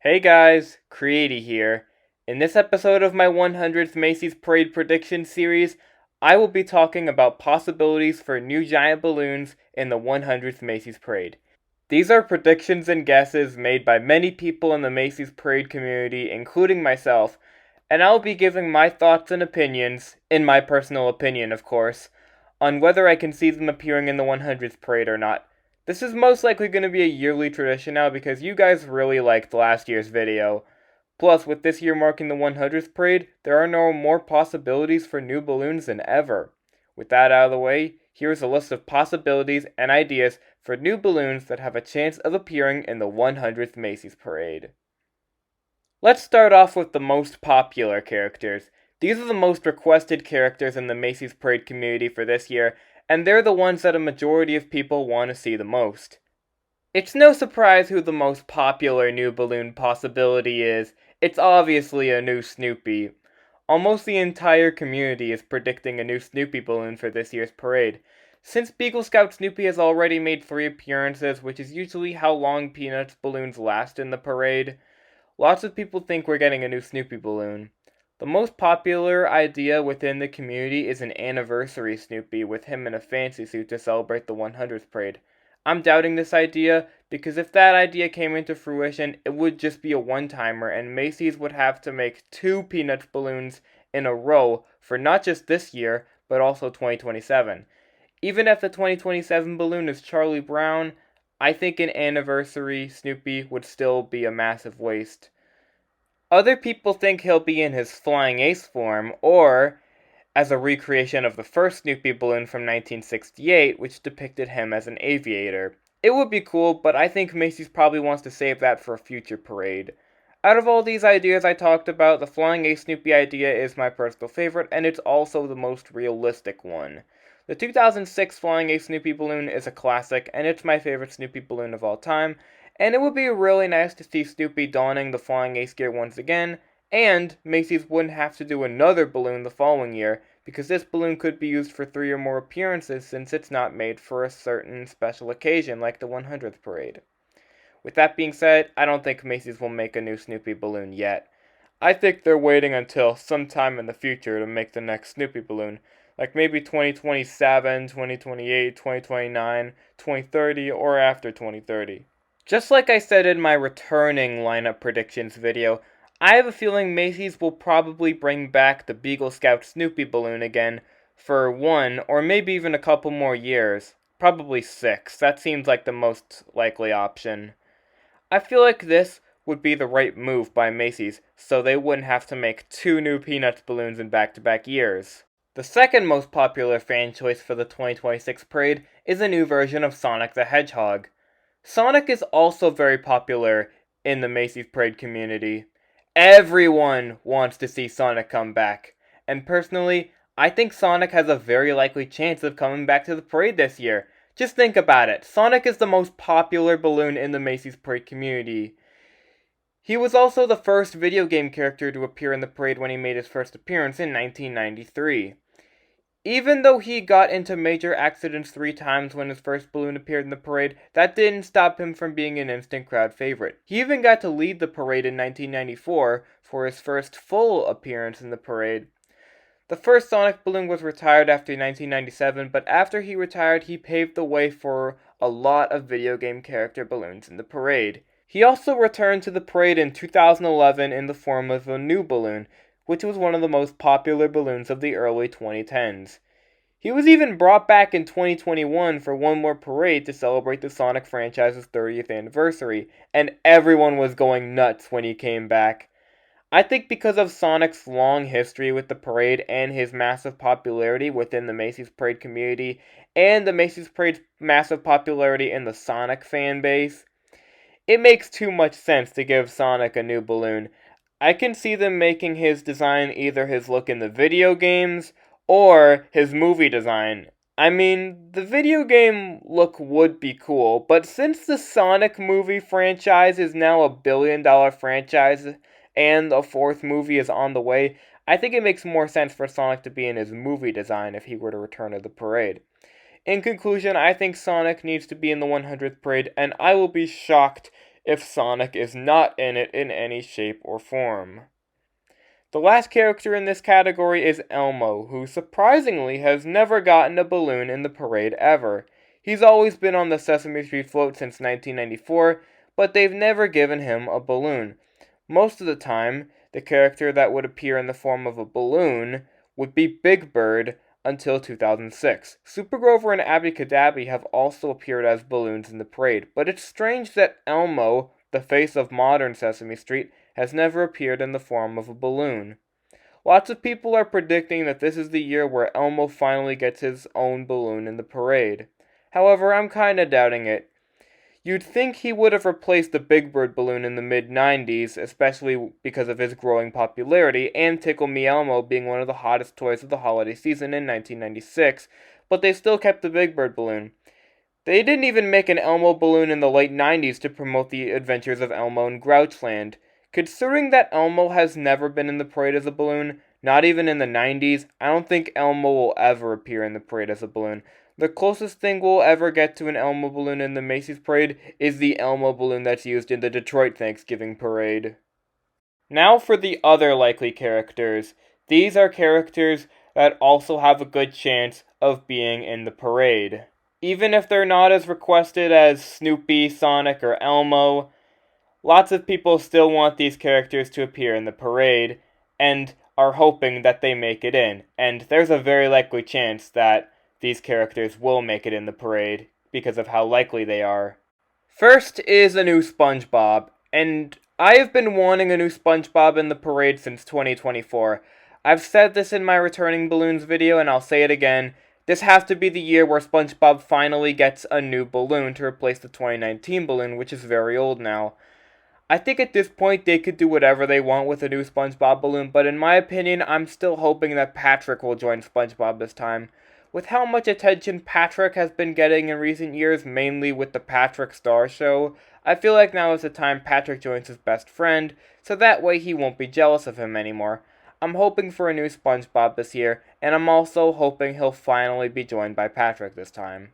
Hey guys, Creaty here. In this episode of my 100th Macy's Parade Prediction Series, I will be talking about possibilities for new giant balloons in the 100th Macy's Parade. These are predictions and guesses made by many people in the Macy's Parade community, including myself, and I'll be giving my thoughts and opinions, in my personal opinion of course, on whether I can see them appearing in the 100th Parade or not. This is most likely going to be a yearly tradition now because you guys really liked last year's video. Plus, with this year marking the 100th parade, there are no more possibilities for new balloons than ever. With that out of the way, here's a list of possibilities and ideas for new balloons that have a chance of appearing in the 100th Macy's Parade. Let's start off with the most popular characters. These are the most requested characters in the Macy's Parade community for this year, and they're the ones that a majority of people want to see the most. It's no surprise who the most popular new balloon possibility is. It's obviously a new Snoopy. Almost the entire community is predicting a new Snoopy balloon for this year's parade. Since Beagle Scout Snoopy has already made 3 appearances, which is usually how long Peanuts balloons last in the parade, lots of people think we're getting a new Snoopy balloon. The most popular idea within the community is an anniversary Snoopy with him in a fancy suit to celebrate the 100th parade. I'm doubting this idea because if that idea came into fruition, it would just be a one-timer and Macy's would have to make 2 Peanuts balloons in a row for not just this year, but also 2027. Even if the 2027 balloon is Charlie Brown, I think an anniversary Snoopy would still be a massive waste. Other people think he'll be in his Flying Ace form, or as a recreation of the first Snoopy balloon from 1968, which depicted him as an aviator. It would be cool, but I think Macy's probably wants to save that for a future parade. Out of all these ideas I talked about, the Flying Ace Snoopy idea is my personal favorite, and it's also the most realistic one. The 2006 Flying Ace Snoopy balloon is a classic, and it's my favorite Snoopy balloon of all time, and it would be really nice to see Snoopy donning the Flying Ace gear once again, and Macy's wouldn't have to do another balloon the following year, because this balloon could be used for 3 or more appearances since it's not made for a certain special occasion like the 100th parade. With that being said, I don't think Macy's will make a new Snoopy balloon yet. I think they're waiting until sometime in the future to make the next Snoopy balloon, like maybe 2027, 2028, 2029, 2030, or after 2030. Just like I said in my returning lineup predictions video, I have a feeling Macy's will probably bring back the Beagle Scout Snoopy balloon again for 1 or maybe even a couple more years. Probably 6, that seems like the most likely option. I feel like this would be the right move by Macy's, so they wouldn't have to make 2 new Peanuts balloons in back-to-back years. The second most popular fan choice for the 2026 parade is a new version of Sonic the Hedgehog. Sonic is also very popular in the Macy's Parade community. Everyone wants to see Sonic come back. And personally, I think Sonic has a very likely chance of coming back to the parade this year. Just think about it. Sonic is the most popular balloon in the Macy's Parade community. He was also the first video game character to appear in the parade when he made his first appearance in 1993. Even though he got into major accidents 3 times when his first balloon appeared in the parade, that didn't stop him from being an instant crowd favorite. He even got to lead the parade in 1994 for his first full appearance in the parade. The first Sonic balloon was retired after 1997, but after he retired, he paved the way for a lot of video game character balloons in the parade. He also returned to the parade in 2011 in the form of a new balloon, which was one of the most popular balloons of the early 2010s. He was even brought back in 2021 for one more parade to celebrate the Sonic franchise's 30th anniversary, and everyone was going nuts when he came back. I think because of Sonic's long history with the parade and his massive popularity within the Macy's Parade community, and the Macy's Parade's massive popularity in the Sonic fan base, it makes too much sense to give Sonic a new balloon. I can see them making his design either his look in the video games or his movie design. I mean, the video game look would be cool, but since the Sonic movie franchise is now a billion-dollar franchise and a 4th movie is on the way, I think it makes more sense for Sonic to be in his movie design if he were to return to the parade. In conclusion, I think Sonic needs to be in the 100th parade, and I will be shocked if Sonic is not in it in any shape or form. The last character in this category is Elmo, who surprisingly has never gotten a balloon in the parade ever. He's always been on the Sesame Street float since 1994, but they've never given him a balloon. Most of the time, the character that would appear in the form of a balloon would be Big Bird until 2006. Super Grover and Abby Cadabby have also appeared as balloons in the parade, but it's strange that Elmo, the face of modern Sesame Street, has never appeared in the form of a balloon. Lots of people are predicting that this is the year where Elmo finally gets his own balloon in the parade. However, I'm kinda doubting it. You'd think he would have replaced the Big Bird balloon in the mid-90s, especially because of his growing popularity, and Tickle Me Elmo being one of the hottest toys of the holiday season in 1996, but they still kept the Big Bird balloon. They didn't even make an Elmo balloon in the late 90s to promote the adventures of Elmo in Grouchland. Considering that Elmo has never been in the parade as a balloon, not even in the 90s, I don't think Elmo will ever appear in the parade as a balloon. The closest thing we'll ever get to an Elmo balloon in the Macy's parade is the Elmo balloon that's used in the Detroit Thanksgiving parade. Now for the other likely characters. These are characters that also have a good chance of being in the parade. Even if they're not as requested as Snoopy, Sonic, or Elmo, lots of people still want these characters to appear in the parade, and are hoping that they make it in. And there's a very likely chance that these characters will make it in the parade, because of how likely they are. First is a new SpongeBob, and I have been wanting a new SpongeBob in the parade since 2024. I've said this in my Returning Balloons video, and I'll say it again. This has to be the year where SpongeBob finally gets a new balloon to replace the 2019 balloon, which is very old now. I think at this point they could do whatever they want with a new SpongeBob balloon, but in my opinion, I'm still hoping that Patrick will join SpongeBob this time. With how much attention Patrick has been getting in recent years, mainly with the Patrick Star Show, I feel like now is the time Patrick joins his best friend, so that way he won't be jealous of him anymore. I'm hoping for a new SpongeBob this year, and I'm also hoping he'll finally be joined by Patrick this time.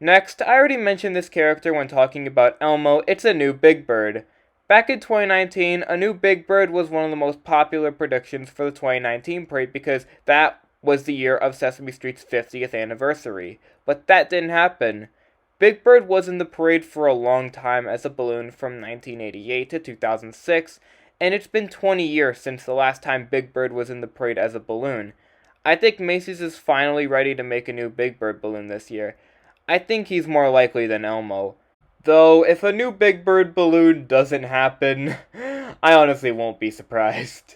Next, I already mentioned this character when talking about Elmo, it's a new Big Bird. Back in 2019, a new Big Bird was one of the most popular predictions for the 2019 parade because that was the year of Sesame Street's 50th anniversary. But that didn't happen. Big Bird was in the parade for a long time as a balloon from 1988 to 2006, and it's been 20 years since the last time Big Bird was in the parade as a balloon. I think Macy's is finally ready to make a new Big Bird balloon this year. I think he's more likely than Elmo. Though, if a new Big Bird balloon doesn't happen, I honestly won't be surprised.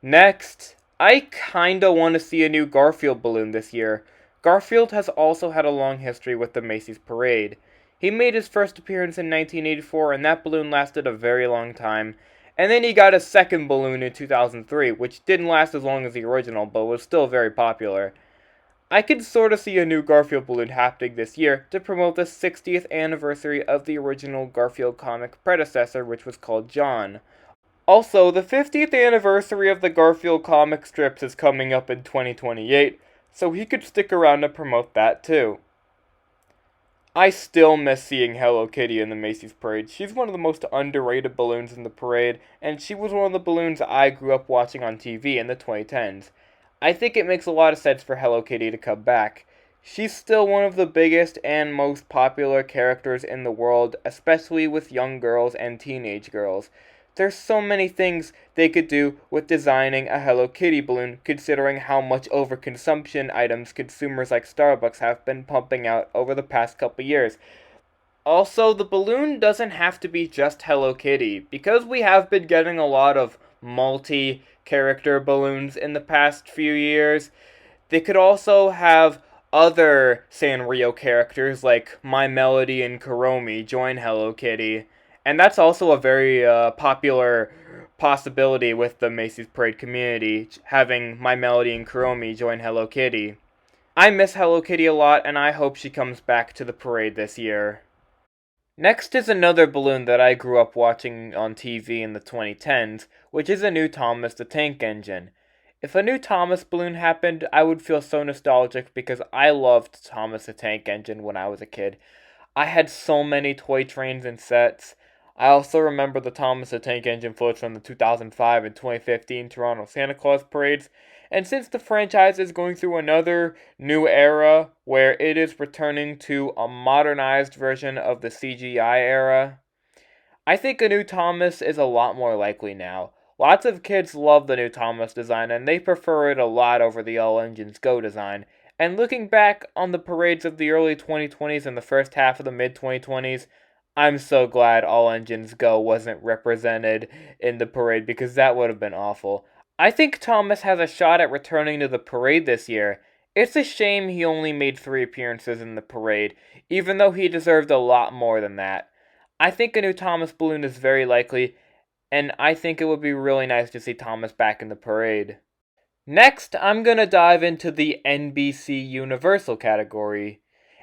Next, I kinda want to see a new Garfield balloon this year. Garfield has also had a long history with the Macy's parade. He made his first appearance in 1984, and that balloon lasted a very long time. And then he got a second balloon in 2003, which didn't last as long as the original, but was still very popular. I could sort of see a new Garfield balloon happening this year to promote the 60th anniversary of the original Garfield comic predecessor, which was called John. Also, the 50th anniversary of the Garfield comic strips is coming up in 2028, so he could stick around to promote that too. I still miss seeing Hello Kitty in the Macy's parade. She's one of the most underrated balloons in the parade, and she was one of the balloons I grew up watching on TV in the 2010s. I think it makes a lot of sense for Hello Kitty to come back. She's still one of the biggest and most popular characters in the world, especially with young girls and teenage girls. There's so many things they could do with designing a Hello Kitty balloon, considering how much overconsumption items consumers like Starbucks have been pumping out over the past couple years. Also, the balloon doesn't have to be just Hello Kitty, because we have been getting a lot of multi-character balloons in the past few years. They could also have other Sanrio characters like My Melody and Kuromi join Hello Kitty. And that's also a very popular possibility with the Macy's Parade community, having My Melody and Kuromi join Hello Kitty. I miss Hello Kitty a lot, and I hope she comes back to the parade this year. Next is another balloon that I grew up watching on TV in the 2010s, which is a new Thomas the Tank Engine. If a new Thomas balloon happened, I would feel so nostalgic because I loved Thomas the Tank Engine when I was a kid. I had so many toy trains and sets. I also remember the Thomas the Tank Engine floats from the 2005 and 2015 Toronto Santa Claus parades, and since the franchise is going through another new era where it is returning to a modernized version of the CGI era, I think a new Thomas is a lot more likely now. Lots of kids love the new Thomas design and they prefer it a lot over the All Engines Go design. And looking back on the parades of the early 2020s and the first half of the mid 2020s, I'm so glad All Engines Go wasn't represented in the parade because that would have been awful. I think Thomas has a shot at returning to the parade this year. It's a shame he only made 3 appearances in the parade, even though he deserved a lot more than that. I think a new Thomas balloon is very likely, and I think it would be really nice to see Thomas back in the parade. Next, I'm going to dive into the NBC Universal category.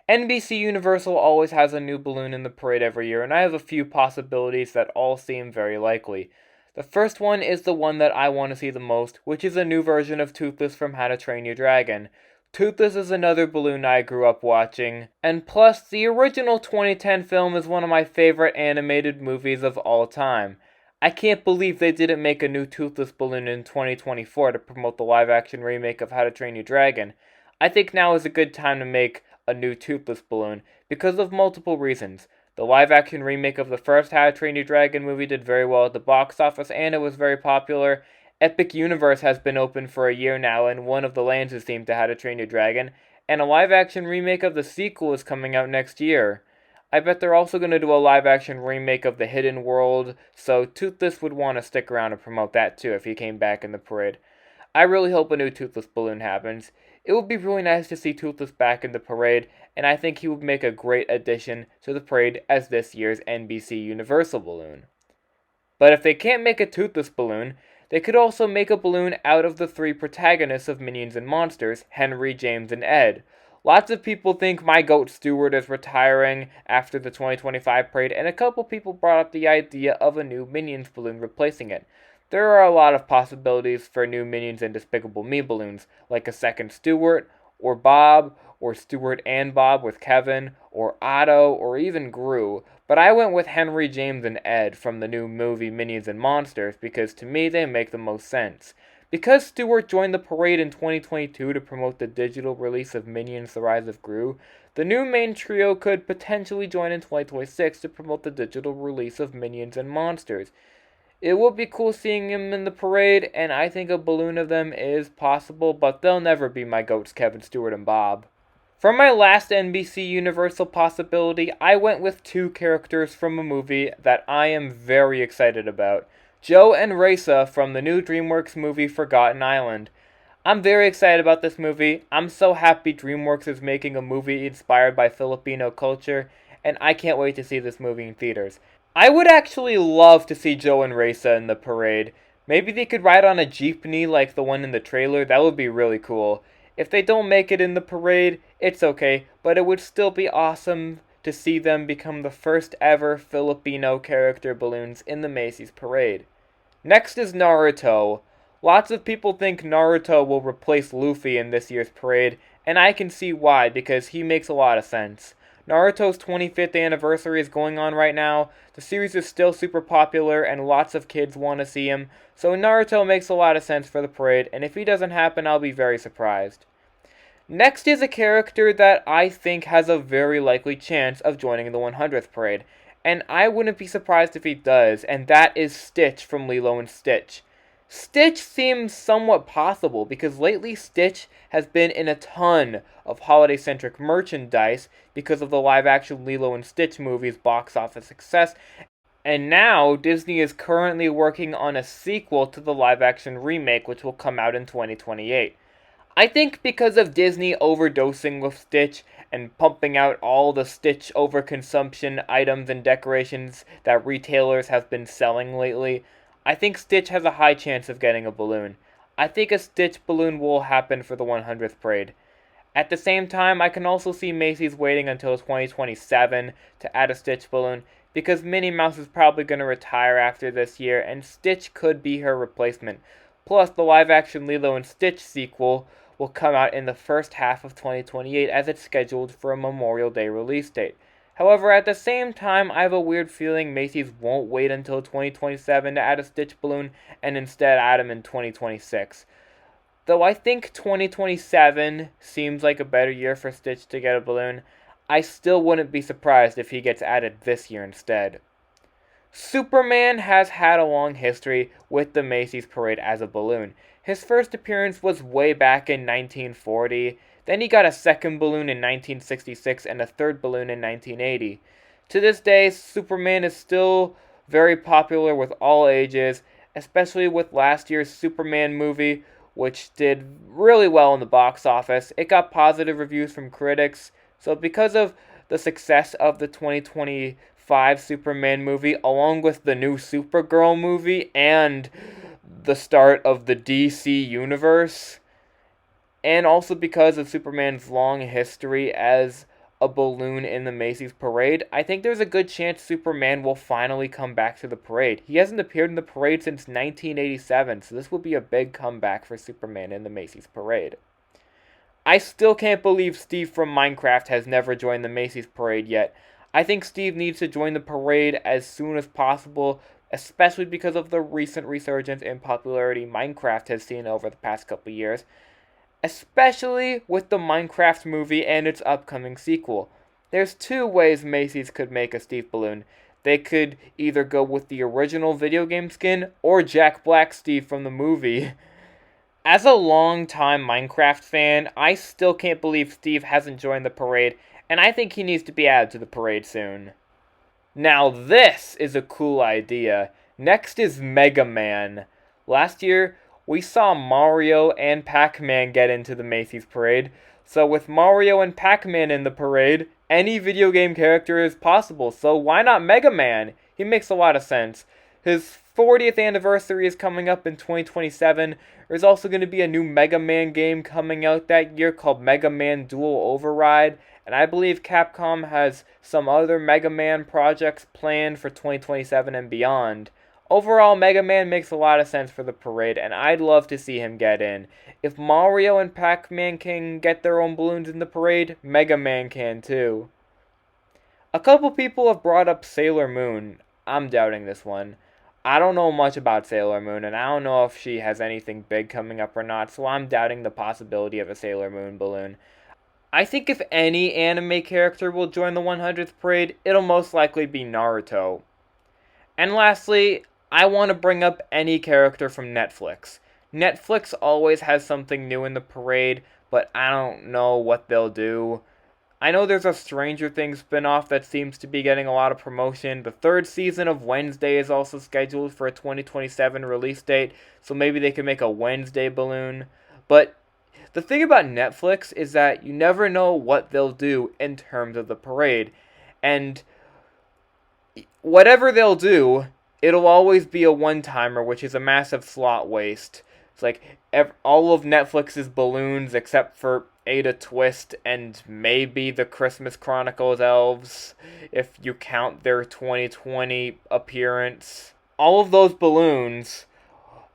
NBC Universal always has a new balloon in the parade every year, and I have a few possibilities that all seem very likely. The first one is the one that I want to see the most, which is a new version of Toothless from How to Train Your Dragon. Toothless is another balloon I grew up watching, and plus, the original 2010 film is one of my favorite animated movies of all time. I can't believe they didn't make a new Toothless balloon in 2024 to promote the live-action remake of How to Train Your Dragon. I think now is a good time to make a new Toothless balloon, because of multiple reasons. The live-action remake of the first How to Train Your Dragon movie did very well at the box office, and it was very popular. Epic Universe has been open for a year now, and one of the lands is themed to How to Train Your Dragon, and a live-action remake of the sequel is coming out next year. I bet they're also going to do a live-action remake of The Hidden World, so Toothless would want to stick around and promote that too if he came back in the parade. I really hope a new Toothless balloon happens. It would be really nice to see Toothless back in the parade, and I think he would make a great addition to the parade as this year's NBC Universal balloon. But if they can't make a Toothless balloon, they could also make a balloon out of the 3 protagonists of Minions and Monsters, Henry, James, and Ed. Lots of people think my goat Stuart is retiring after the 2025 parade, and a couple people brought up the idea of a new Minions balloon replacing it. There are a lot of possibilities for new Minions and Despicable Me balloons, like a second Stuart, or Bob, or Stuart and Bob with Kevin, or Otto, or even Gru, but I went with Henry, James, and Ed from the new movie Minions and Monsters because to me they make the most sense. Because Stuart joined the parade in 2022 to promote the digital release of Minions The Rise of Gru, the new main trio could potentially join in 2026 to promote the digital release of Minions and Monsters. It would be cool seeing him in the parade, and I think a balloon of them is possible, but they'll never be my goats Kevin, Stuart, and Bob. For my last NBC Universal possibility, I went with 2 characters from a movie that I am very excited about. Joe and Raisa from the new DreamWorks movie Forgotten Island. I'm very excited about this movie. I'm so happy DreamWorks is making a movie inspired by Filipino culture, and I can't wait to see this movie in theaters. I would actually love to see Joe and Raisa in the parade. Maybe they could ride on a jeepney like the one in the trailer. That would be really cool. If they don't make it in the parade, it's okay, but it would still be awesome to see them become the first ever Filipino character balloons in the Macy's parade. Next is Naruto. Lots of people think Naruto will replace Luffy in this year's parade, and I can see why, because he makes a lot of sense. Naruto's 25th anniversary is going on right now, the series is still super popular, and lots of kids want to see him, so Naruto makes a lot of sense for the parade, and if he doesn't happen, I'll be very surprised. Next is a character that I think has a very likely chance of joining the 100th parade, and I wouldn't be surprised if he does, and that is Stitch from Lilo and Stitch. Stitch seems somewhat possible because lately Stitch has been in a ton of holiday-centric merchandise because of the live-action Lilo and Stitch movie's box office success, and now Disney is currently working on a sequel to the live-action remake which will come out in 2028. I think because of Disney overdosing with Stitch and pumping out all the Stitch overconsumption items and decorations that retailers have been selling lately, I think Stitch has a high chance of getting a balloon. I think a Stitch balloon will happen for the 100th parade. At the same time, I can also see Macy's waiting until 2027 to add a Stitch balloon because Minnie Mouse is probably going to retire after this year and Stitch could be her replacement. Plus, the live-action Lilo and Stitch sequel will come out in the first half of 2028 as it's scheduled for a Memorial Day release date. However, at the same time, I have a weird feeling Macy's won't wait until 2027 to add a Stitch balloon and instead add him in 2026. Though I think 2027 seems like a better year for Stitch to get a balloon, I still wouldn't be surprised if he gets added this year instead. Superman has had a long history with the Macy's Parade as a balloon. His first appearance was way back in 1940, then he got a second balloon in 1966 and a third balloon in 1980. To this day, Superman is still very popular with all ages, especially with last year's Superman movie, which did really well in the box office. It got positive reviews from critics, so because of the success of the 2025 Superman movie, along with the new Supergirl movie and the start of the DC universe, and also because of Superman's long history as a balloon in the Macy's Parade, I think there's a good chance Superman will finally come back to the parade. He hasn't appeared in the parade since 1987, so this will be a big comeback for Superman in the Macy's Parade. I still can't believe Steve from Minecraft has never joined the Macy's Parade yet. I think Steve needs to join the parade as soon as possible, especially because of the recent resurgence in popularity Minecraft has seen over the past couple years, especially with the Minecraft movie and its upcoming sequel. There's two ways Macy's could make a Steve balloon. They could either go with the original video game skin or Jack Black Steve from the movie. As a long-time Minecraft fan, I still can't believe Steve hasn't joined the parade, and I think he needs to be added to the parade soon. Now this is a cool idea. Next is Mega Man. Last year, we saw Mario and Pac-Man get into the Macy's Parade, so with Mario and Pac-Man in the parade, any video game character is possible, so why not Mega Man? He makes a lot of sense. His 40th anniversary is coming up in 2027. There's also going to be a new Mega Man game coming out that year called Mega Man Dual Override, and I believe Capcom has some other Mega Man projects planned for 2027 and beyond. Overall, Mega Man makes a lot of sense for the parade, and I'd love to see him get in. If Mario and Pac-Man can get their own balloons in the parade, Mega Man can too. A couple people have brought up Sailor Moon. I'm doubting this one. I don't know much about Sailor Moon, and I don't know if she has anything big coming up or not, so I'm doubting the possibility of a Sailor Moon balloon. I think if any anime character will join the 100th parade, it'll most likely be Naruto. And lastly, I want to bring up any character from Netflix. Netflix always has something new in the parade, but I don't know what they'll do. I know there's a Stranger Things spinoff that seems to be getting a lot of promotion. The third season of Wednesday is also scheduled for a 2027 release date, so maybe they can make a Wednesday balloon. But the thing about Netflix is that you never know what they'll do in terms of the parade. And whatever they'll do, it'll always be a one-timer, which is a massive slot waste. It's like all of Netflix's balloons except for Ada Twist and maybe the Christmas Chronicles elves, if you count their 2020 appearance. All of those balloons,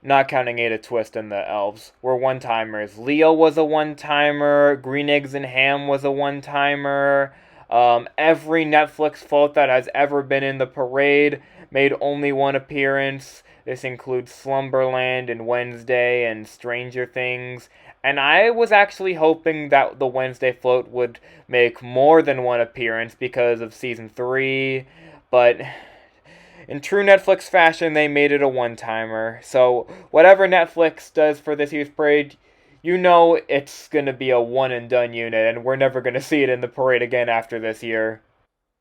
not counting Ada Twist and the elves, were one-timers. Leo was a one-timer, Green Eggs and Ham was a one-timer. Every Netflix float that has ever been in the parade made only one appearance. This includes Slumberland and Wednesday and Stranger Things. And I was actually hoping that the Wednesday float would make more than one appearance because of Season 3. But in true Netflix fashion, they made it a one-timer. So whatever Netflix does for this year's parade, you know it's going to be a one-and-done unit, and we're never going to see it in the parade again after this year.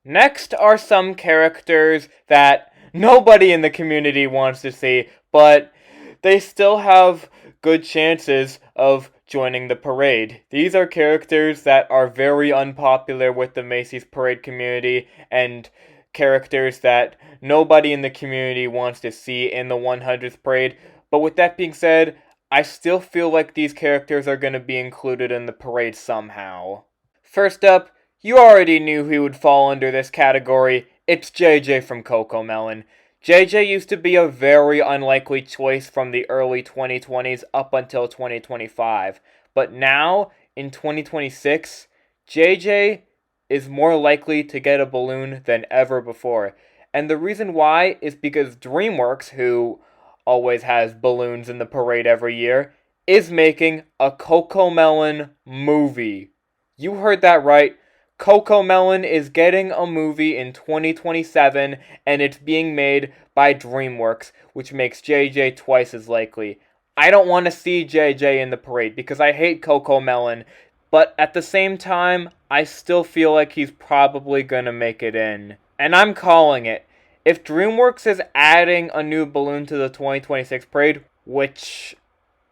Next are some characters that nobody in the community wants to see, but they still have good chances of joining the parade. These are characters that are very unpopular with the Macy's Parade community, and characters that nobody in the community wants to see in the 100th parade. But with that being said, I still feel like these characters are going to be included in the parade somehow. First up, you already knew he would fall under this category. It's JJ from CoComelon. JJ used to be a very unlikely choice from the early 2020s up until 2025. But now, in 2026, JJ is more likely to get a balloon than ever before. And the reason why is because DreamWorks, who always has balloons in the parade every year, is making a CoComelon movie. You heard that right. CoComelon is getting a movie in 2027, and it's being made by DreamWorks, which makes JJ twice as likely. I don't want to see JJ in the parade because I hate CoComelon, but at the same time, I still feel like he's probably gonna make it in. And I'm calling it. If DreamWorks is adding a new balloon to the 2026 parade, which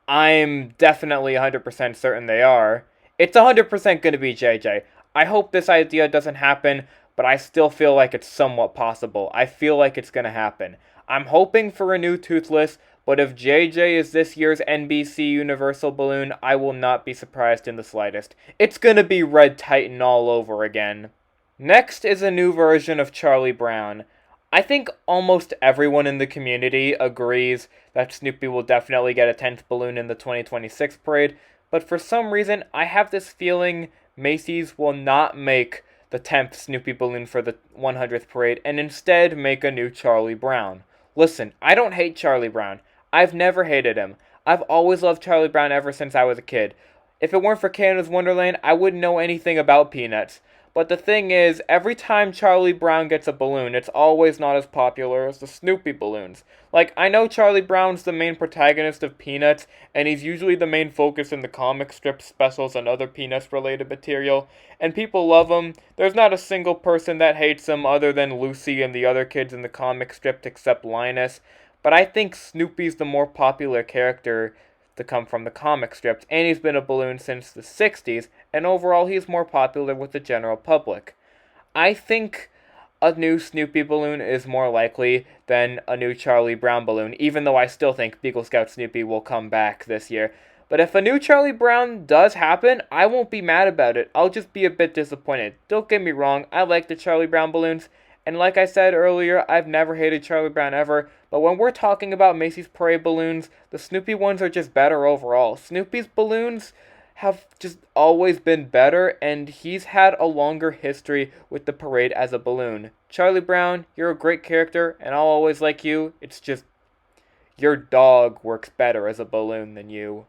I'm definitely 100% certain they are, it's 100% going to be JJ. I hope this idea doesn't happen, but I still feel like it's somewhat possible. I feel like it's going to happen. I'm hoping for a new Toothless, but if JJ is this year's NBC Universal balloon, I will not be surprised in the slightest. It's going to be Red Titan all over again. Next is a new version of Charlie Brown. I think almost everyone in the community agrees that Snoopy will definitely get a 10th balloon in the 2026 parade, but for some reason I have this feeling Macy's will not make the 10th Snoopy balloon for the 100th parade and instead make a new Charlie Brown. Listen, I don't hate Charlie Brown. I've never hated him. I've always loved Charlie Brown ever since I was a kid. If it weren't for Canada's Wonderland, I wouldn't know anything about Peanuts. But the thing is, every time Charlie Brown gets a balloon, it's always not as popular as the Snoopy balloons. Like, I know Charlie Brown's the main protagonist of Peanuts, and he's usually the main focus in the comic strip specials and other Peanuts-related material, and people love him. There's not a single person that hates him other than Lucy and the other kids in the comic strip except Linus. But I think Snoopy's the more popular character to come from the comic strips, and he's been a balloon since the 60s, and overall he's more popular with the general public. I think a new Snoopy balloon is more likely than a new Charlie Brown balloon, even though I still think Beagle Scout Snoopy will come back this year. But if a new Charlie Brown does happen, I won't be mad about it. I'll just be a bit disappointed. Don't get me wrong, I like the Charlie Brown balloons, and like I said earlier, I've never hated Charlie Brown ever, but when we're talking about Macy's Parade balloons, the Snoopy ones are just better overall. Snoopy's balloons have just always been better, and he's had a longer history with the parade as a balloon. Charlie Brown, you're a great character, and I'll always like you. It's just, your dog works better as a balloon than you.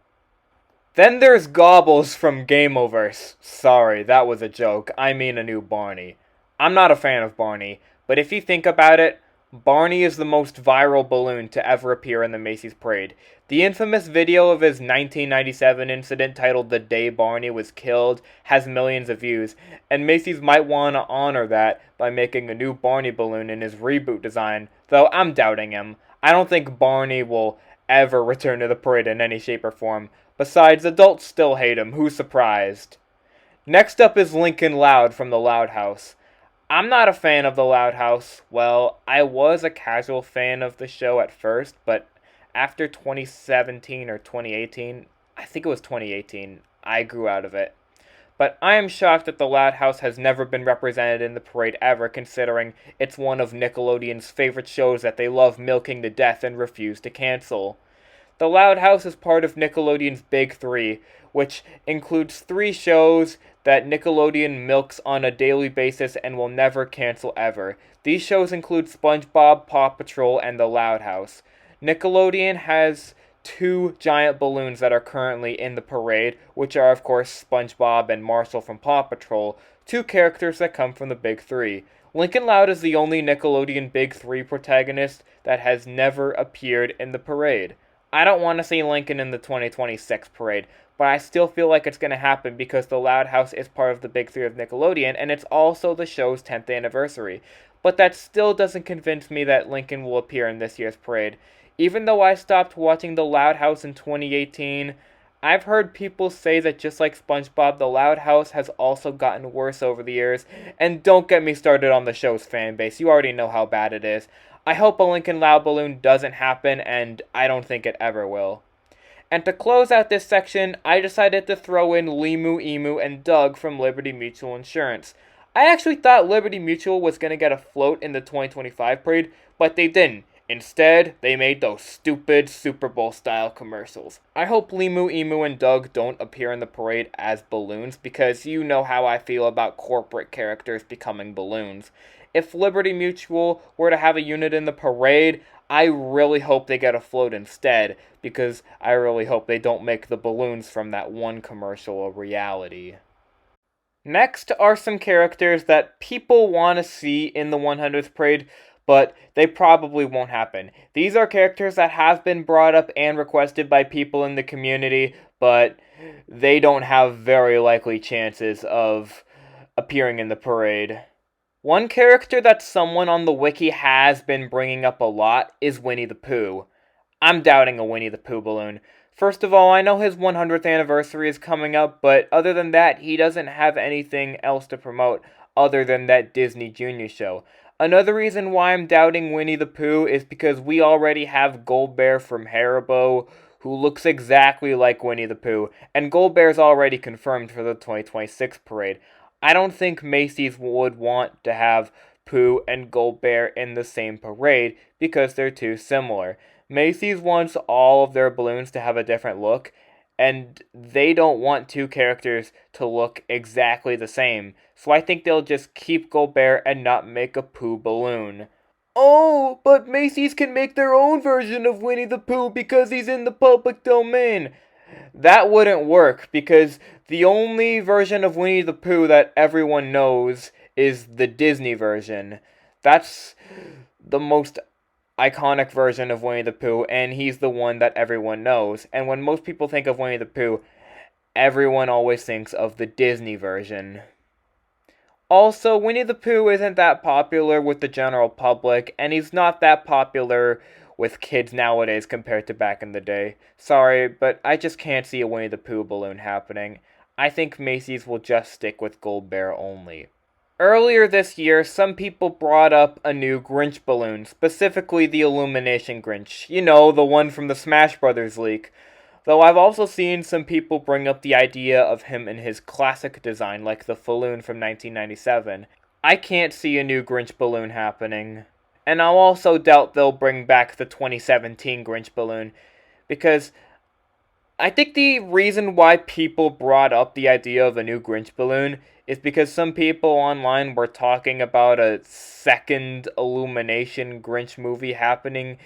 Then there's Gobbles from Gameoverse. Sorry, that was a joke. I mean a new Barney. I'm not a fan of Barney, but if you think about it, Barney is the most viral balloon to ever appear in the Macy's Parade. The infamous video of his 1997 incident titled "The Day Barney Was Killed" has millions of views, and Macy's might want to honor that by making a new Barney balloon in his reboot design, though I'm doubting him. I don't think Barney will ever return to the parade in any shape or form. Besides, adults still hate him. Who's surprised? Next up is Lincoln Loud from the Loud House. I'm not a fan of the Loud House. Well, I was a casual fan of the show at first, but after 2017 or 2018, I think it was 2018, I grew out of it. But I am shocked that the Loud House has never been represented in the parade ever, considering it's one of Nickelodeon's favorite shows that they love milking to death and refuse to cancel. The Loud House is part of Nickelodeon's Big Three, which includes 3 shows that Nickelodeon milks on a daily basis and will never cancel ever. These shows include SpongeBob, Paw Patrol, and The Loud House. Nickelodeon has 2 giant balloons that are currently in the parade, which are of course SpongeBob and Marshall from Paw Patrol, 2 characters that come from the Big Three. Lincoln Loud is the only Nickelodeon Big Three protagonist that has never appeared in the parade. I don't want to see Lincoln in the 2026 parade, but I still feel like it's going to happen because the Loud House is part of the Big Three of Nickelodeon, and it's also the show's 10th anniversary. But that still doesn't convince me that Lincoln will appear in this year's parade. Even though I stopped watching the Loud House in 2018, I've heard people say that just like SpongeBob, the Loud House has also gotten worse over the years, and don't get me started on the show's fan base, you already know how bad it is. I hope a Lincoln Loud balloon doesn't happen, and I don't think it ever will. And to close out this section, I decided to throw in Limu, Emu, and Doug from Liberty Mutual Insurance. I actually thought Liberty Mutual was going to get a float in the 2025 parade, but they didn't. Instead, they made those stupid Super Bowl style commercials. I hope Limu, Emu, and Doug don't appear in the parade as balloons, because you know how I feel about corporate characters becoming balloons. If Liberty Mutual were to have a unit in the parade, I really hope they get a float instead, because I really hope they don't make the balloons from that one commercial a reality. Next are some characters that people want to see in the 100th parade, but they probably won't happen. These are characters that have been brought up and requested by people in the community, but they don't have very likely chances of appearing in the parade. One character that someone on the wiki has been bringing up a lot is Winnie the Pooh. I'm doubting a Winnie the Pooh balloon. First of all, I know his 100th anniversary is coming up, but other than that, he doesn't have anything else to promote other than that Disney Junior show. Another reason why I'm doubting Winnie the Pooh is because we already have Goldbear from Haribo, who looks exactly like Winnie the Pooh, and Goldbear's already confirmed for the 2026 parade. I don't think Macy's would want to have Pooh and Goldbear in the same parade because they're too similar. Macy's wants all of their balloons to have a different look, and they don't want two characters to look exactly the same, so I think they'll just keep Goldbear and not make a Pooh balloon. Oh, but Macy's can make their own version of Winnie the Pooh because he's in the public domain. That wouldn't work, because the only version of Winnie the Pooh that everyone knows is the Disney version. That's the most iconic version of Winnie the Pooh, and he's the one that everyone knows. And when most people think of Winnie the Pooh, everyone always thinks of the Disney version. Also, Winnie the Pooh isn't that popular with the general public, and he's not that popular with kids nowadays compared to back in the day. Sorry, but I just can't see a Winnie the Pooh balloon happening. I think Macy's will just stick with Goldbear only. Earlier this year, some people brought up a new Grinch balloon, specifically the Illumination Grinch. You know, the one from the Smash Brothers leak. Though I've also seen some people bring up the idea of him in his classic design, like the Falloon from 1997. I can't see a new Grinch balloon happening. And I'll also doubt they'll bring back the 2017 Grinch balloon, because I think the reason why people brought up the idea of a new Grinch balloon is because some people online were talking about a second Illumination Grinch movie happening,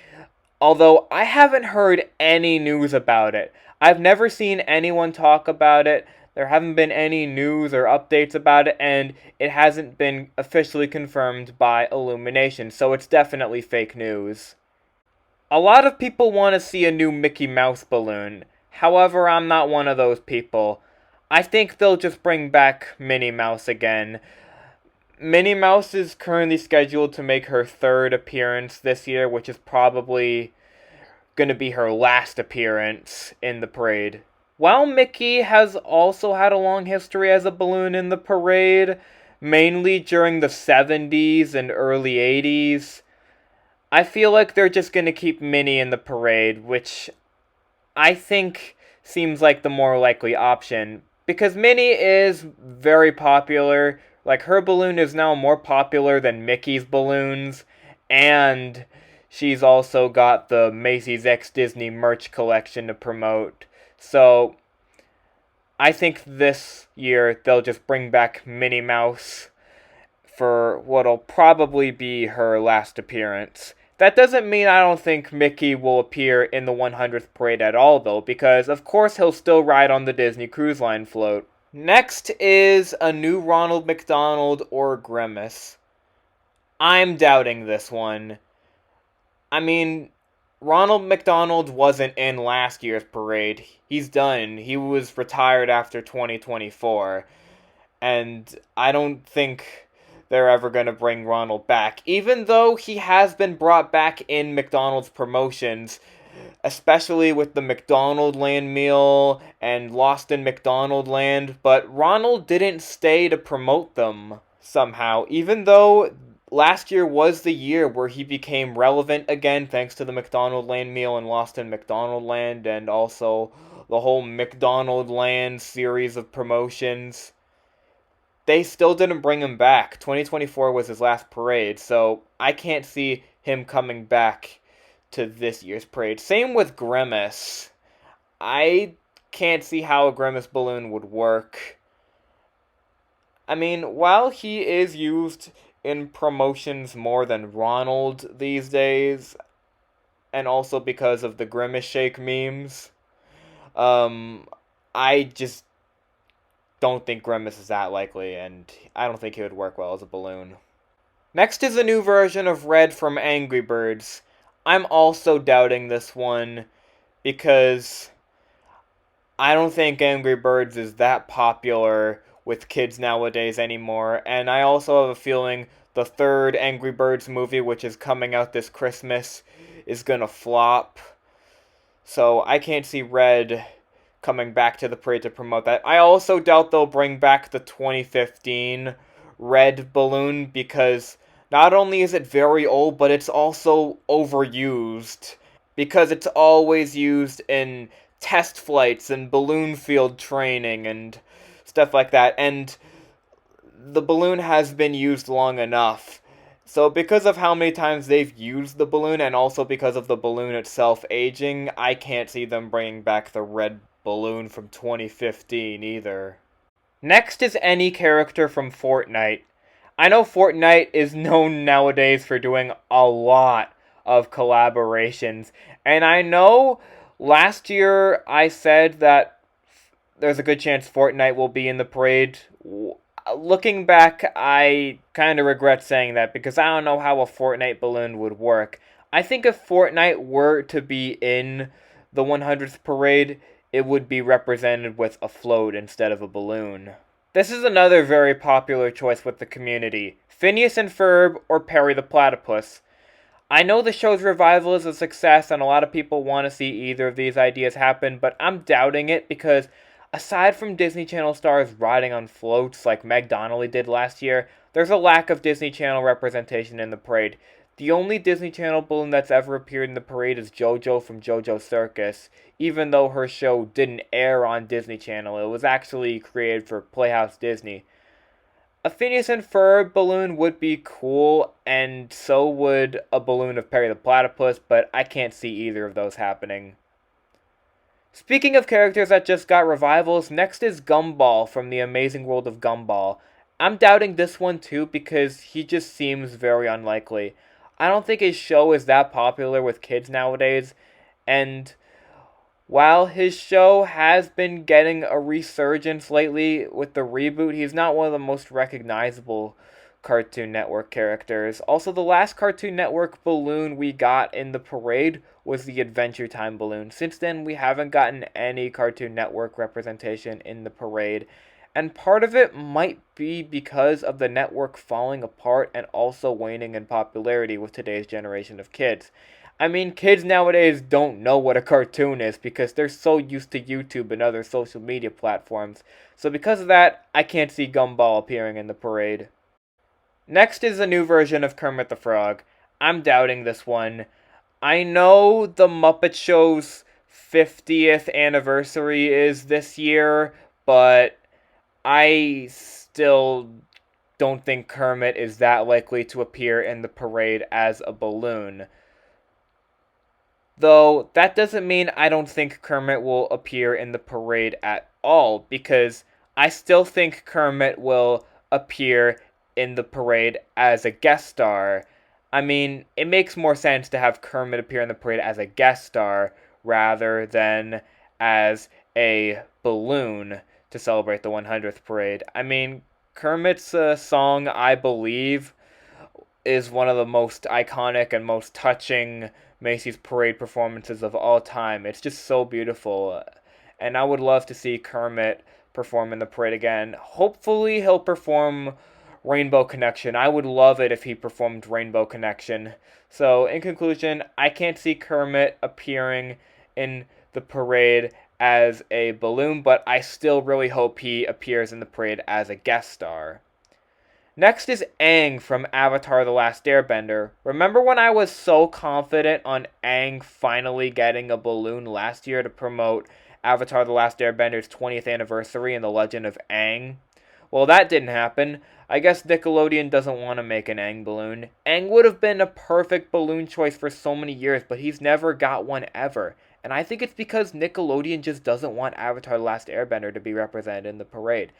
although I haven't heard any news about it. I've never seen anyone talk about it, there haven't been any news or updates about it, and it hasn't been officially confirmed by Illumination, so it's definitely fake news. A lot of people want to see a new Mickey Mouse balloon. However, I'm not one of those people. I think they'll just bring back Minnie Mouse again. Minnie Mouse is currently scheduled to make her third appearance this year, which is probably going to be her last appearance in the parade. While Mickey has also had a long history as a balloon in the parade, mainly during the 70s and early 80s, I feel like they're just going to keep Minnie in the parade, which I think seems like the more likely option, because Minnie is very popular. Like, her balloon is now more popular than Mickey's balloons, and she's also got the Macy's X Disney merch collection to promote. So, I think this year they'll just bring back Minnie Mouse for what'll probably be her last appearance. That doesn't mean I don't think Mickey will appear in the 100th parade at all, though, because of course he'll still ride on the Disney Cruise Line float. Next is a new Ronald McDonald or Grimace. I'm doubting this one. I mean, Ronald McDonald wasn't in last year's parade. He's done. He was retired after 2024. And I don't think they're ever going to bring Ronald back, even though he has been brought back in McDonald's promotions, especially with the McDonald Land meal and Lost in McDonald Land, but Ronald didn't stay to promote them somehow, even though last year was the year where he became relevant again thanks to the McDonald Land meal and Lost in McDonald Land, and also the whole McDonald Land series of promotions. They still didn't bring him back. 2024 was his last parade, so I can't see him coming back to this year's parade. Same with Grimace. I can't see how a Grimace balloon would work. I mean, while he is used in promotions more than Ronald these days, and also because of the Grimace Shake memes, I just don't think Grimace is that likely, and I don't think he would work well as a balloon. Next is a new version of Red from Angry Birds. I'm also doubting this one because I don't think Angry Birds is that popular with kids nowadays anymore, and I also have a feeling the third Angry Birds movie, which is coming out this Christmas, is gonna flop. So I can't see Red coming back to the parade to promote that. I also doubt they'll bring back the 2015 Red balloon because not only is it very old, but it's also overused because it's always used in test flights and balloon field training and stuff like that. And the balloon has been used long enough. So because of how many times they've used the balloon and also because of the balloon itself aging, I can't see them bringing back the red balloon from 2015 either. Next is any character from Fortnite. I know Fortnite is known nowadays for doing a lot of collaborations, and I know last year I said that there's a good chance Fortnite will be in the parade. Looking back, I kind of regret saying that because I don't know how a Fortnite balloon would work. I think if Fortnite were to be in the 100th parade, it would be represented with a float instead of a balloon. This is another very popular choice with the community. Phineas and Ferb or Perry the Platypus. I know the show's revival is a success and a lot of people want to see either of these ideas happen, but I'm doubting it because aside from Disney Channel stars riding on floats like Meg Donnelly did last year, there's a lack of Disney Channel representation in the parade. The only Disney Channel balloon that's ever appeared in the parade is JoJo from JoJo's Circus, even though her show didn't air on Disney Channel. It was actually created for Playhouse Disney. A Phineas and Ferb balloon would be cool, and so would a balloon of Perry the Platypus, but I can't see either of those happening. Speaking of characters that just got revivals, next is Gumball from The Amazing World of Gumball. I'm doubting this one too because he just seems very unlikely. I don't think his show is that popular with kids nowadays, and while his show has been getting a resurgence lately with the reboot, he's not one of the most recognizable Cartoon Network characters. Also, the last Cartoon Network balloon we got in the parade was the Adventure Time balloon. Since then, we haven't gotten any Cartoon Network representation in the parade. And part of it might be because of the network falling apart and also waning in popularity with today's generation of kids. I mean, kids nowadays don't know what a cartoon is because they're so used to YouTube and other social media platforms. So because of that, I can't see Gumball appearing in the parade. Next is a new version of Kermit the Frog. I'm doubting this one. I know the Muppet Show's 50th anniversary is this year, but I still don't think Kermit is that likely to appear in the parade as a balloon. Though, that doesn't mean I don't think Kermit will appear in the parade at all, because I still think Kermit will appear in the parade as a guest star. I mean, it makes more sense to have Kermit appear in the parade as a guest star rather than as a balloon to celebrate the 100th parade. I mean, Kermit's song, I Believe, is one of the most iconic and most touching Macy's parade performances of all time. It's just so beautiful. And I would love to see Kermit perform in the parade again. Hopefully he'll perform Rainbow Connection. I would love it if he performed Rainbow Connection. So, in conclusion, I can't see Kermit appearing in the parade as a balloon, but I still really hope he appears in the parade as a guest star. Next is Aang from Avatar The Last Airbender. Remember when I was so confident on Aang finally getting a balloon last year to promote Avatar The Last Airbender's 20th anniversary and the Legend of Aang? Well, that didn't happen. I guess Nickelodeon doesn't want to make an Aang balloon. Aang would have been a perfect balloon choice for so many years, but he's never got one ever. And I think it's because Nickelodeon just doesn't want Avatar: The Last Airbender to be represented in the parade.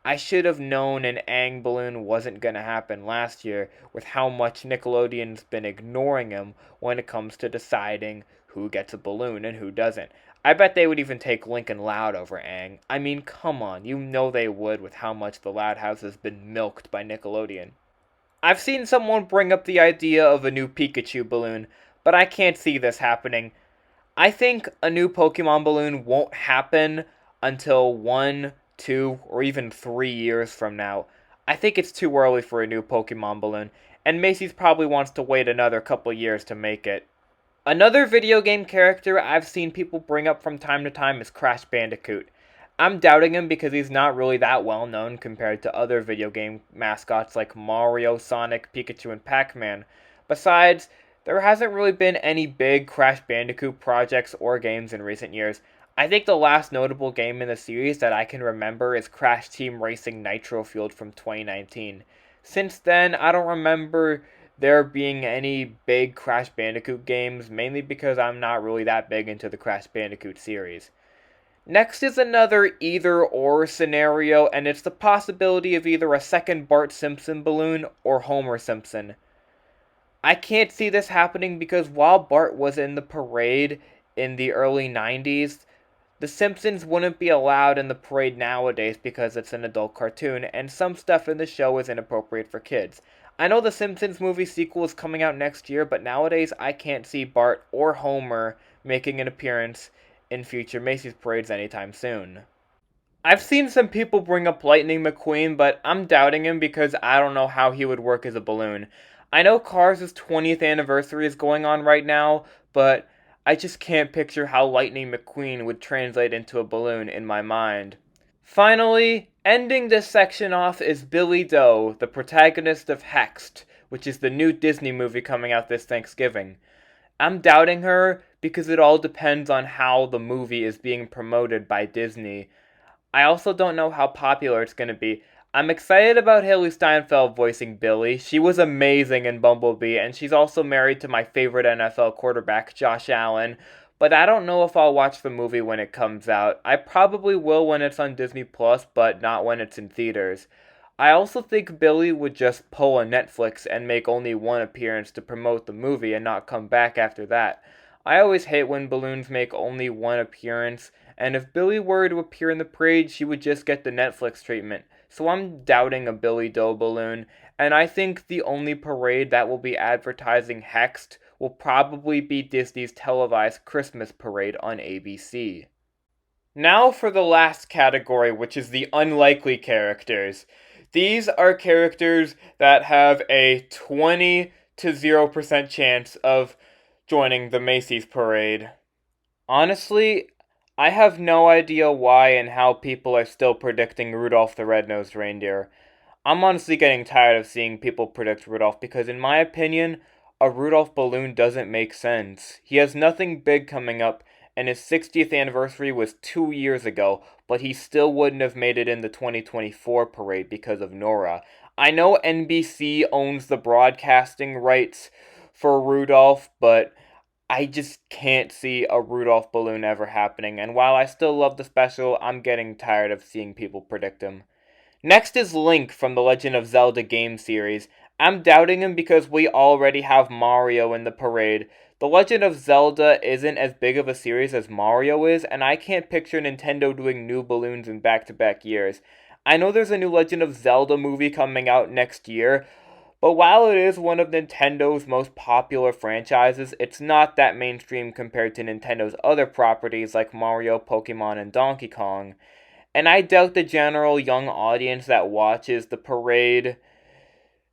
I should have known an Aang balloon wasn't going to happen last year with how much Nickelodeon's been ignoring him when it comes to deciding who gets a balloon and who doesn't. I bet they would even take Lincoln Loud over Aang. I mean, come on, you know they would with how much the Loud House has been milked by Nickelodeon. I've seen someone bring up the idea of a new Pikachu balloon, but I can't see this happening. I think a new Pokemon balloon won't happen until 1, 2, or even 3 years from now. I think it's too early for a new Pokemon balloon, and Macy's probably wants to wait another couple years to make it. Another video game character I've seen people bring up from time to time is Crash Bandicoot. I'm doubting him because he's not really that well known compared to other video game mascots like Mario, Sonic, Pikachu, and Pac-Man. Besides, there hasn't really been any big Crash Bandicoot projects or games in recent years. I think the last notable game in the series that I can remember is Crash Team Racing Nitro Fueled from 2019. Since then, I don't remember there being any big Crash Bandicoot games, mainly because I'm not really that big into the Crash Bandicoot series. Next is another either-or scenario, and it's the possibility of either a second Bart Simpson balloon or Homer Simpson. I can't see this happening because while Bart was in the parade in the early 90s, the Simpsons wouldn't be allowed in the parade nowadays because it's an adult cartoon, and some stuff in the show is inappropriate for kids. I know the Simpsons movie sequel is coming out next year, but nowadays I can't see Bart or Homer making an appearance in future Macy's parades anytime soon. I've seen some people bring up Lightning McQueen, but I'm doubting him because I don't know how he would work as a balloon. I know Cars' 20th anniversary is going on right now, but I just can't picture how Lightning McQueen would translate into a balloon in my mind. Finally, ending this section off is Billy Doe, the protagonist of Hexed, which is the new Disney movie coming out this Thanksgiving. I'm doubting her because it all depends on how the movie is being promoted by Disney. I also don't know how popular it's going to be. I'm excited about Haley Steinfeld voicing Billy. She was amazing in Bumblebee, and she's also married to my favorite NFL quarterback, Josh Allen. But I don't know if I'll watch the movie when it comes out. I probably will when it's on Disney Plus, but not when it's in theaters. I also think Billy would just pull a Netflix and make only one appearance to promote the movie and not come back after that. I always hate when balloons make only one appearance, and if Billy were to appear in the parade, she would just get the Netflix treatment. So I'm doubting a Billy Doe balloon, and I think the only parade that will be advertising Hexed will probably be Disney's televised Christmas parade on ABC. Now for the last category, which is the unlikely characters. These are characters that have a 20 to 0% chance of joining the Macy's parade. Honestly, I have no idea why and how people are still predicting Rudolph the Red-Nosed Reindeer. I'm honestly getting tired of seeing people predict Rudolph because, in my opinion, a Rudolph balloon doesn't make sense. He has nothing big coming up, and his 60th anniversary was 2 years ago, but he still wouldn't have made it in the 2024 parade because of Nora. I know NBC owns the broadcasting rights for Rudolph, but I just can't see a Rudolph balloon ever happening, and while I still love the special, I'm getting tired of seeing people predict him. Next is Link from the Legend of Zelda game series. I'm doubting him because we already have Mario in the parade. The Legend of Zelda isn't as big of a series as Mario is, and I can't picture Nintendo doing new balloons in back-to-back years. I know there's a new Legend of Zelda movie coming out next year, but while it is one of Nintendo's most popular franchises, it's not that mainstream compared to Nintendo's other properties like Mario, Pokemon, and Donkey Kong. And I doubt the general young audience that watches the parade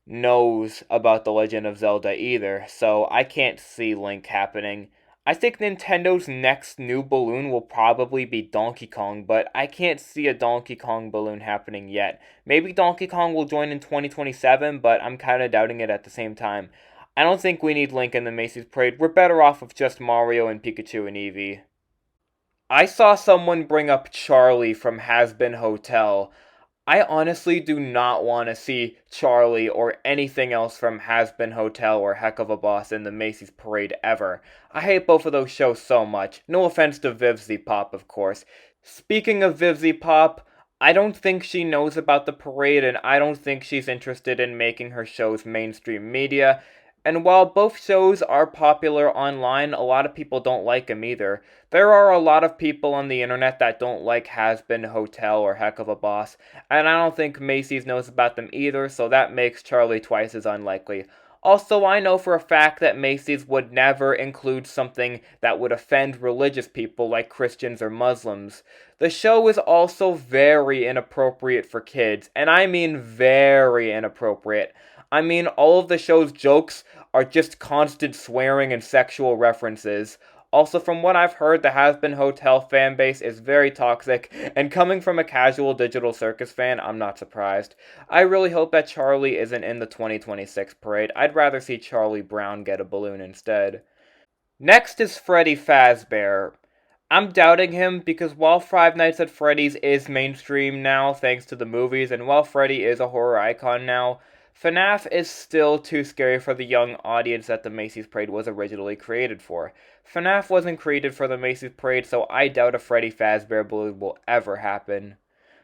knows about The Legend of Zelda either, so I can't see Link happening. I think Nintendo's next new balloon will probably be Donkey Kong, but I can't see a Donkey Kong balloon happening yet. Maybe Donkey Kong will join in 2027, but I'm kind of doubting it at the same time. I don't think we need Link in the Macy's Parade. We're better off with just Mario and Pikachu and Eevee. I saw someone bring up Charlie from Has Been Hotel. I honestly do not want to see Charlie or anything else from Has Been Hotel or Heck of a Boss in the Macy's parade ever. I hate both of those shows so much. No offense to Vivzy Pop, of course. Speaking of Vivzy Pop, I don't think she knows about the parade, and I don't think she's interested in making her shows mainstream media. And while both shows are popular online, a lot of people don't like them either. There are a lot of people on the internet that don't like Has Been Hotel or Heck of a Boss, and I don't think Macy's knows about them either, so that makes Charlie twice as unlikely. Also, I know for a fact that Macy's would never include something that would offend religious people like Christians or Muslims. The show is also very inappropriate for kids, and I mean very inappropriate. I mean, all of the show's jokes are just constant swearing and sexual references. Also, from what I've heard, the Has Been Hotel fanbase is very toxic, and coming from a casual Digital Circus fan, I'm not surprised. I really hope that Charlie isn't in the 2026 parade. I'd rather see Charlie Brown get a balloon instead. Next is Freddy Fazbear. I'm doubting him because while Five Nights at Freddy's is mainstream now thanks to the movies, and while Freddy is a horror icon now, FNAF is still too scary for the young audience that the Macy's Parade was originally created for. FNAF wasn't created for the Macy's Parade, so I doubt a Freddy Fazbear balloon will ever happen.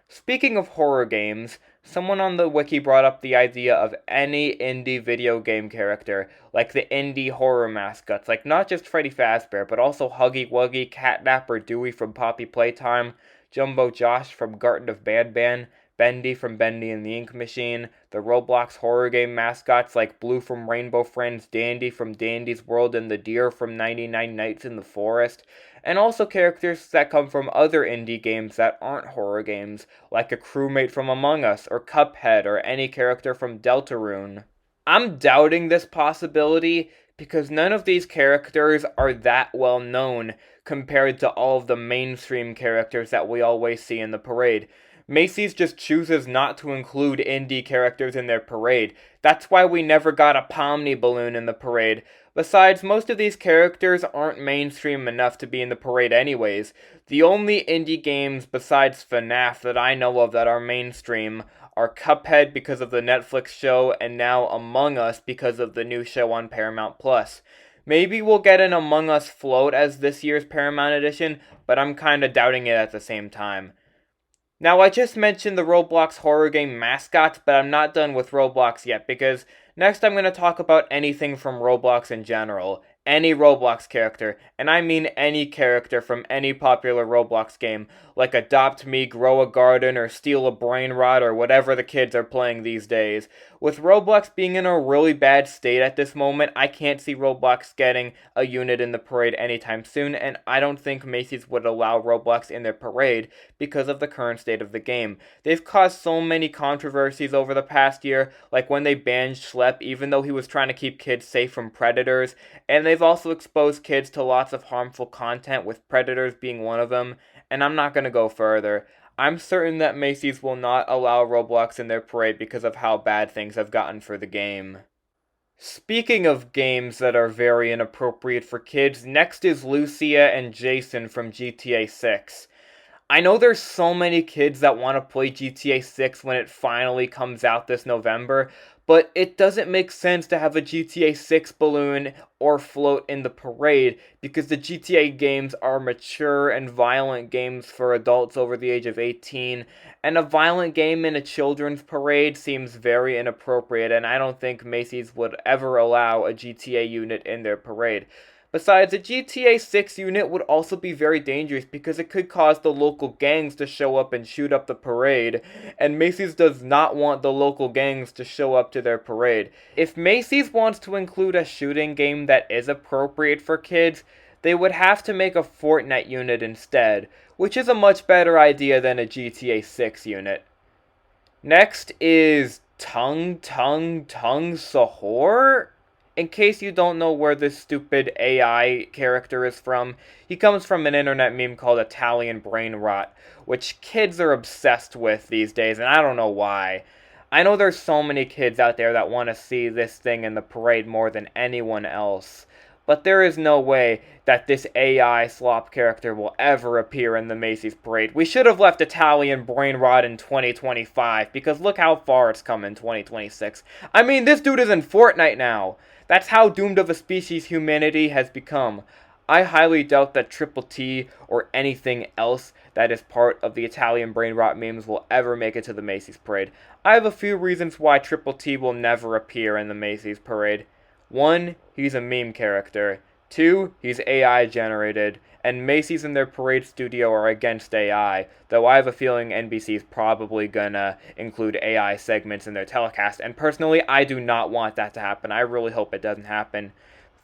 Speaking of horror games, someone on the wiki brought up the idea of any indie video game character, like the indie horror mascots, like not just Freddy Fazbear, but also Huggy Wuggy, Catnap or Dewey from Poppy Playtime, Jumbo Josh from Garten of Banban, Bendy from Bendy and the Ink Machine, the Roblox horror game mascots like Blue from Rainbow Friends, Dandy from Dandy's World, and the Deer from 99 Nights in the Forest, and also characters that come from other indie games that aren't horror games, like a crewmate from Among Us, or Cuphead, or any character from Deltarune. I'm doubting this possibility because none of these characters are that well known compared to all of the mainstream characters that we always see in the parade. Macy's just chooses not to include indie characters in their parade. That's why we never got a Pomni balloon in the parade. Besides, most of these characters aren't mainstream enough to be in the parade anyways. The only indie games besides FNAF that I know of that are mainstream are Cuphead because of the Netflix show, and now Among Us because of the new show on Paramount+. Maybe we'll get an Among Us float as this year's Paramount edition, but I'm kinda doubting it at the same time. Now, I just mentioned the Roblox horror game mascots, but I'm not done with Roblox yet, because next I'm going to talk about anything from Roblox in general. Any Roblox character, and I mean any character from any popular Roblox game, like Adopt Me, Grow a Garden, or Steal a Brain Rot, or whatever the kids are playing these days. With Roblox being in a really bad state at this moment, I can't see Roblox getting a unit in the parade anytime soon, and I don't think Macy's would allow Roblox in their parade because of the current state of the game. They've caused so many controversies over the past year, like when they banned Schlep even though he was trying to keep kids safe from predators, and they've also exposed kids to lots of harmful content, with predators being one of them, and I'm not going to go further. I'm certain that Macy's will not allow Roblox in their parade because of how bad things have gotten for the game. Speaking of games that are very inappropriate for kids, next is Lucia and Jason from GTA 6. I know there's so many kids that want to play GTA 6 when it finally comes out this November, but it doesn't make sense to have a GTA 6 balloon or float in the parade because the GTA games are mature and violent games for adults over the age of 18, and a violent game in a children's parade seems very inappropriate, and I don't think Macy's would ever allow a GTA unit in their parade. Besides, a GTA 6 unit would also be very dangerous because it could cause the local gangs to show up and shoot up the parade, and Macy's does not want the local gangs to show up to their parade. If Macy's wants to include a shooting game that is appropriate for kids, they would have to make a Fortnite unit instead, which is a much better idea than a GTA 6 unit. Next is Tung Sahur? In case you don't know where this stupid AI character is from, he comes from an internet meme called Italian Brain Rot, which kids are obsessed with these days, and I don't know why. I know there's so many kids out there that want to see this thing in the parade more than anyone else, but there is no way that this AI slop character will ever appear in the Macy's parade. We should have left Italian brain rot in 2025, because look how far it's come in 2026. I mean, this dude is in Fortnite now. That's how doomed of a species humanity has become. I highly doubt that Triple T or anything else that is part of the Italian brain rot memes will ever make it to the Macy's parade. I have a few reasons why Triple T will never appear in the Macy's parade. 1, he's a meme character. 2, he's AI generated. And Macy's and their parade studio are against AI, though I have a feeling NBC's probably gonna include AI segments in their telecast, and personally, I do not want that to happen. I really hope it doesn't happen.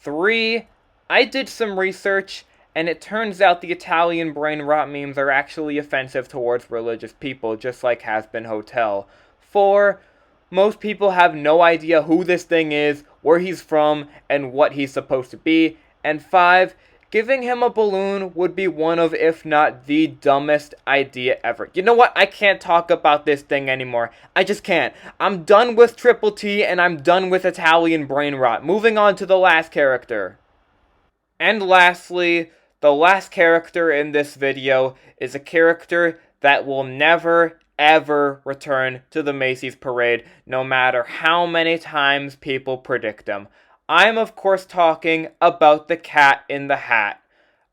3, I did some research, and it turns out the Italian brain rot memes are actually offensive towards religious people, just like Has Been Hotel. 4, most people have no idea who this thing is, where he's from, and what he's supposed to be. And 5, giving him a balloon would be one of, if not the dumbest idea ever. You know what? I can't talk about this thing anymore. I just can't. I'm done with Triple T, and I'm done with Italian brain rot. Moving on to the last character. And lastly, the last character in this video is a character that will never, ever return to the Macy's parade, no matter how many times people predict him. I'm of course talking about the Cat in the Hat.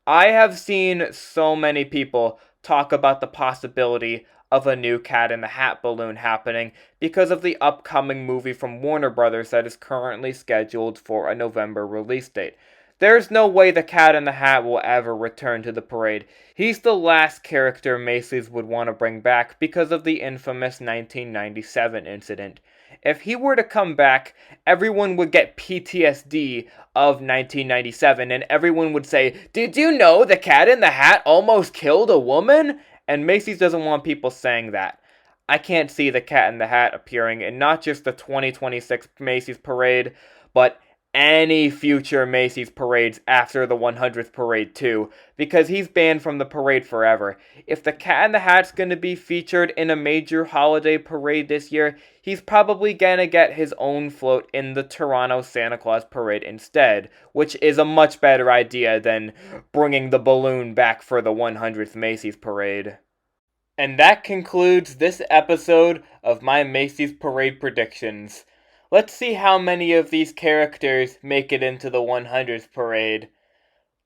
I have seen so many people talk about the possibility of a new Cat in the Hat balloon happening because of the upcoming movie from Warner Brothers that is currently scheduled for a November release date. There's no way the Cat in the Hat will ever return to the parade. He's the last character Macy's would want to bring back because of the infamous 1997 incident. If he were to come back, everyone would get PTSD of 1997, and everyone would say, "Did you know the Cat in the Hat almost killed a woman?" And Macy's doesn't want people saying that. I can't see the Cat in the Hat appearing in not just the 2026 Macy's parade, but any future Macy's parades after the 100th parade too, because he's banned from the parade forever. If the Cat in the Hat's gonna be featured in a major holiday parade this year, he's probably gonna get his own float in the Toronto Santa Claus parade instead, which is a much better idea than bringing the balloon back for the 100th Macy's parade. And that concludes this episode of my Macy's parade predictions. Let's see how many of these characters make it into the 100th parade.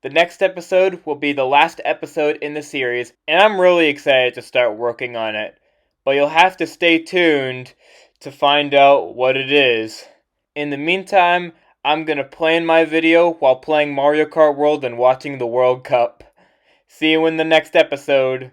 The next episode will be the last episode in the series, and I'm really excited to start working on it. But you'll have to stay tuned to find out what it is. In the meantime, I'm gonna play in my video while playing Mario Kart World and watching the World Cup. See you in the next episode.